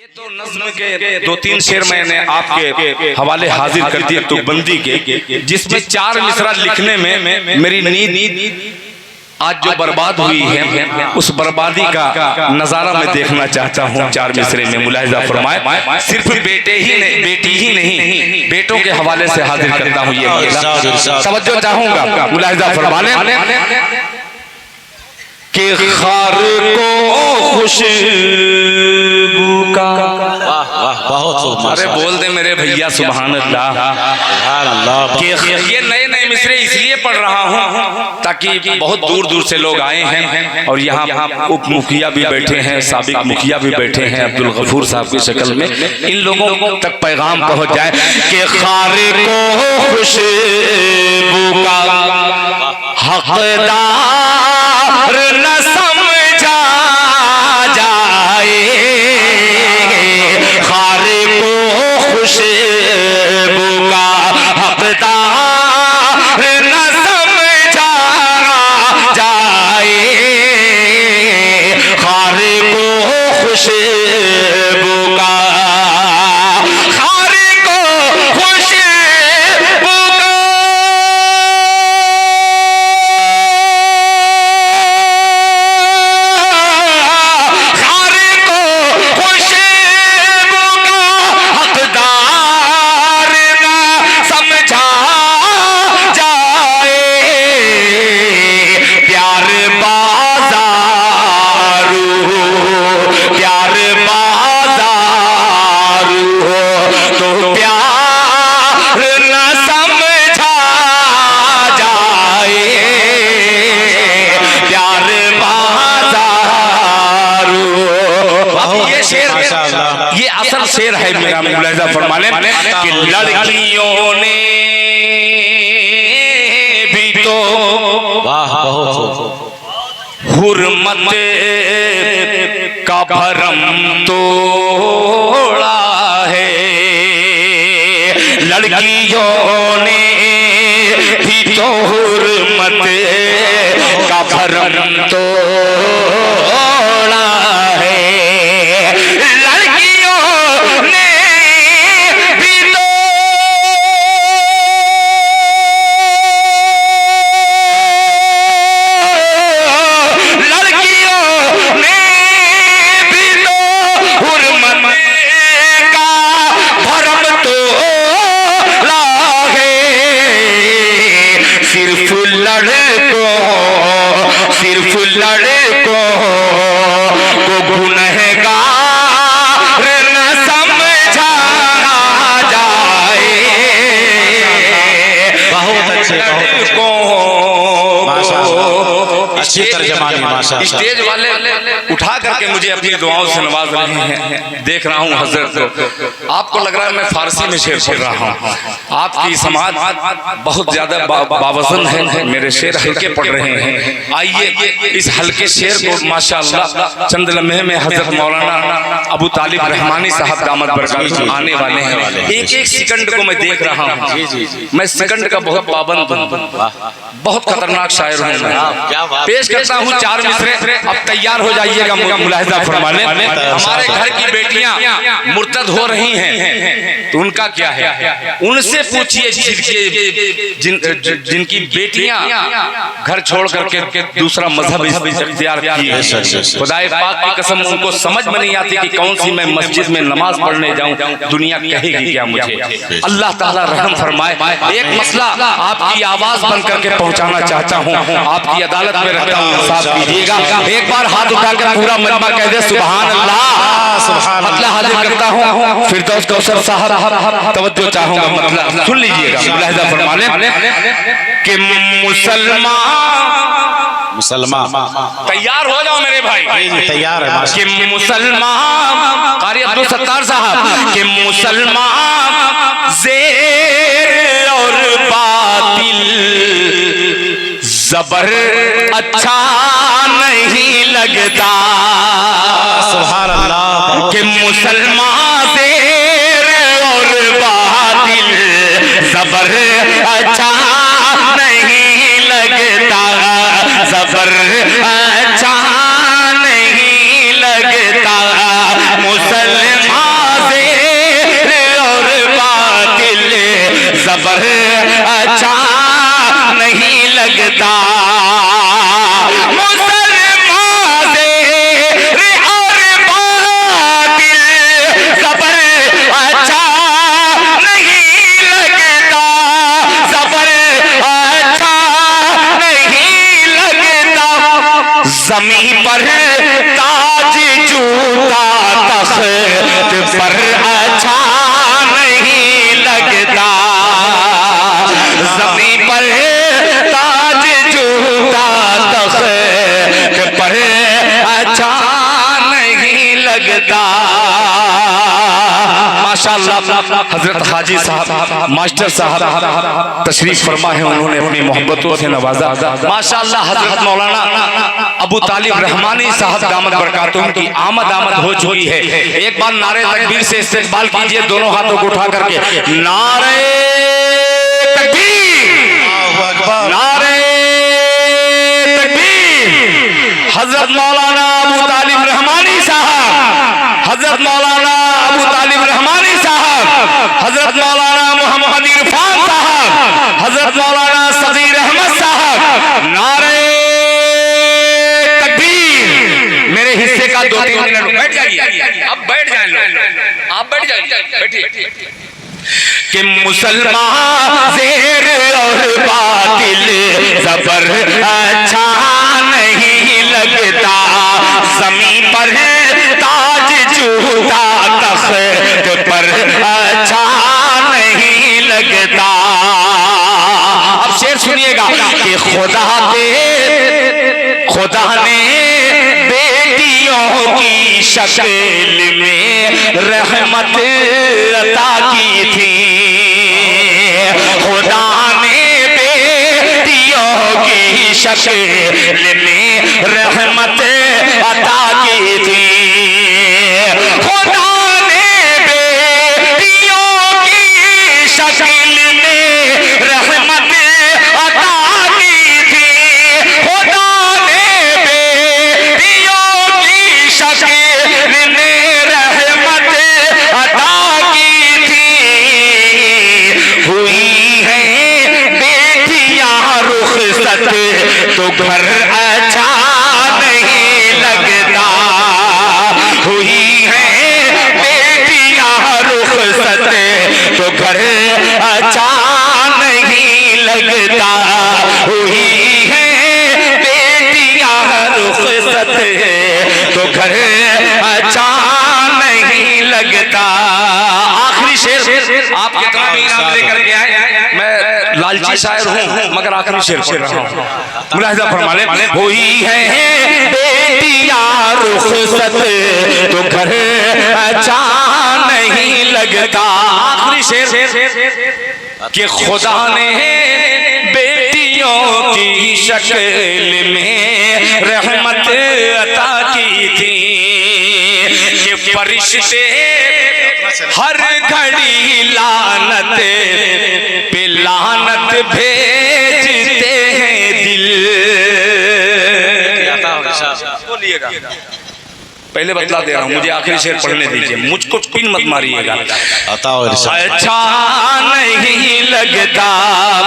ये तो नज़्म के दो तीन शेर मैंने आपके हवाले हाजिर कर दिए तो बंदी के, जिसमें चार मिसरा लिखने में मेरी नींद आज जो बर्बाद हुई है उस बर्बादी का नजारा मैं देखना चाहता हूँ। चार मिसरे में मुलाहिजा फरमाए, सिर्फ बेटे ही नहीं, बेटी ही नहीं, बेटों के हवाले से हाजिर करता हूँ। ये तवज्जो चाहूंगा, मुलाहिजा फरमाने के खार को खुशबू का। बहुत अरे बोल दे मेरे भैया सुभान अल्लाह। ये नए नए मिसरे इसलिए पढ़ रहा हूँ ताकि बहुत दूर दूर से लोग आए हैं और यहाँ उप मुखिया भी बैठे हैं, साबिक मुखिया भी बैठे हैं अब्दुल गफूर साहब की शक्ल में, इन लोगों तक पैगाम पहुँच जाए कि खारे को खुशबू का हकदार न समझा जाए, खारे को खुशबू का हकदार न समझा जाए, खारे को खुशबू का, खारे को खुशबू का, खारे को खुशबू का हकदार न समझा जाए, प्यार बाज़ारू हो, प्यार बाज़ारू हो तो प्यार न समझा जाए, प्यार बाज़ारू हो। ये शेर, ये असल शेर है मेरा, मुलाहिजा फरमाने कि लड़कियों ने भी तो हुर्मत का भरम तोड़ा है, लड़कियों ने भी तो हुर्मत का भरम तोड़ा है, लड़कियों ने भी तो हुर्मत का भरम तोड़ा है, सिर्फ लड़कों को गुनहगार न समझा जाए, बहुत अच्छे, अच्छी तर्जमानी माशाअल्लाह। स्टेज वाले उठा करके मुझे अपनी दुआओं से नवाज रहे हैं। देख रहा हूँ हजरत को, आपको लग रहा है मैं फारसी में शेर पढ़ रहा हूँ, आपकी समाज बहुत ज्यादा बावजन है, मेरे शेर हल्के पढ़ रहे हैं। आइए इस हल्के शेर को माशाअल्लाह चंद लम्हे में हजरत मौलाना अबू तालिब रहमानी साहब दामद बरकातहू आने वाले हैं। एक एक सेकंड को मैं देख रहा हूँ, मैं सेकंड का बहुत पाबंद हूँ, बहुत खतरनाक शायर हूँ मैं। पेश करता हूँ चार मिसरे, अब तैयार हो जाइएगा मुलाहिजा फरमाने। हमारे घर की बेटियां मुर्तद हो रही हैं तो उनका क्या है, उनसे पूछिए जिनकी बेटियां घर छोड़ करके दूसरा मजहब इख्तियार की है। खुदाए पाक की कसम उनको समझ में नहीं आती कि कौन सी मैं मस्जिद में नमाज पढ़ने जाऊं, दुनिया कहेगी क्या मुझे। अल्लाह ताला रहम फरमाए। एक मसला आपकी आवाज बन करके पहुंचाना चाहता हूं, आपकी अदालत में रहता हूं, इंसाफ कीजिएगा। एक बार हाथ उठाकर पूरा मजमा कह दे सुभान अल्लाह। मतलब हाजिर करता हूं फिरदौस कौसर साहब, तवज्जो चाहूंगा, मतलब सुन लीजिएगा, मुलाहिजा फरमाने कि मुसलमान तैयार हो जाओ मेरे भाई, तैयार है कि मुसलमान कारी अब्दुल सत्तार साहब कि मुसलमान ज़ेर और बातिल जबर अच्छा नहीं लगता, सुभान अल्लाह, कि मुसलमान ज़ेर और बातिल जबर अच्छा नहीं लगता, जबर अच्छा नहीं लगता, मुसलमान माशाअल्लाह हजरत हाजी साहब मास्टर साहब तशरीफ फरमा है, उन्होंने अपनी मोहब्बतों से नवाजा। माशाअल्लाह हजरत मौलाना अबू तालिब रहमानी साहब दामत बरकातुहू की आमद हो चुकी है। एक बार नारे तकबीर से इस्तेकबाल कीजिए, दोनों हाथों को उठा करके नारे तकबीर, नारे तकबीर। हजरत मौलाना अबू तालिब रहमानी साहब, हजरत मौलाना अबू तालिब रहमानी साहब, हजरत मौलाना मोहम्मद इरफान साहब, हजरत मौलाना सगीर अहमद साहब, नारे तकबीर। मेरे हिस्से का 2-3 मिनट बैठ जाइए, अब बैठ जाए लोग, आप बैठ जाइए, बैठिए। कि मुसलमान ज़ेर और बातिल ज़बर अच्छा नहीं लगता, ज़मीन पर ताज जूता तख्त पर अच्छा नहीं लगता। अब शेर सुनिएगा कि खुदा ने बेटियों की शक्ल में रहमत अता की थी, खुदा ने बेटियों की शक्ल में रहमत अता की थी, खुदा ने बेटियों की शक्ल में रहमत अता की थी, खुदा ने बेटियों की शक्ल में रहमत अता की थी। हुई है बेटियां रुखसत तो घर अच्छा नहीं लगता, हुई है बेटियां रुखसत तो घर अच्छा नहीं लगता, हुई है बेटियां रुखसत तो घर अच्छा नहीं लगता। आखिरी शेर, आप कितना भी इनाम लेकर के आए, मैं लालची शायर हूँ मगर आखिरी शेर पढ़ रहा हूँ, मुलाहिजा फरमा ले। हुई है बेटियां रुखसत तो घर अच्छा नहीं लगता। आखिरी शेर कि खुदा ने बेटियों की शक्ल में रहमत अता की थी, कि फरिश्ते हर घड़ी लानत पे लानत भेजते हैं दिल। बोलिएगा, पहले बतला दे रहा हूँ, मुझे आखिरी शेर पढ़ने दीजिए, मुझको पिन मत मारिएगा। अच्छा नहीं लगता,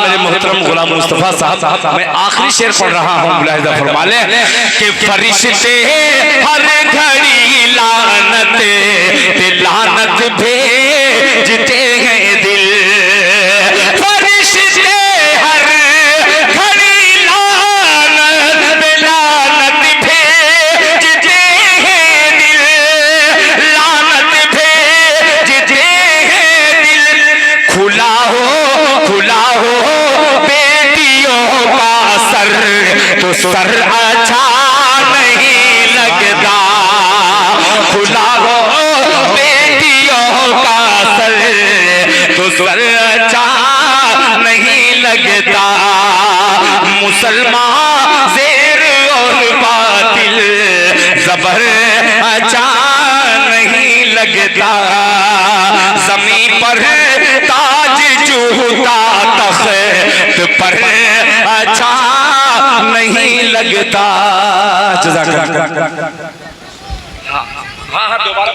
मेरे मोहतरम गुलाम मुस्तफा साहब, मैं आखिरी शेर पढ़ रहा हूँ, मुलाहिजा फरमा ले कि फरिश्ते हर घड़ी लानत पे लानत भेजते हैं दिल, फरिश्ते हर घड़ी लानत पे लानत भेजते हैं दिल, लानत भेजते हैं दिल। खुला हो बेटियों का सर तो सर अच्छा नहीं लगता, खुला हो बेटियों का सर तो सर अच्छा नहीं लगता। मुसलमान ज़ेर और बातिल ज़बर अच्छा नहीं लगता, ज़मीन पर ताज जूता तख्त पर अच्छा नहीं लगता। जज़ाकल्लाह। हाँ दोबारा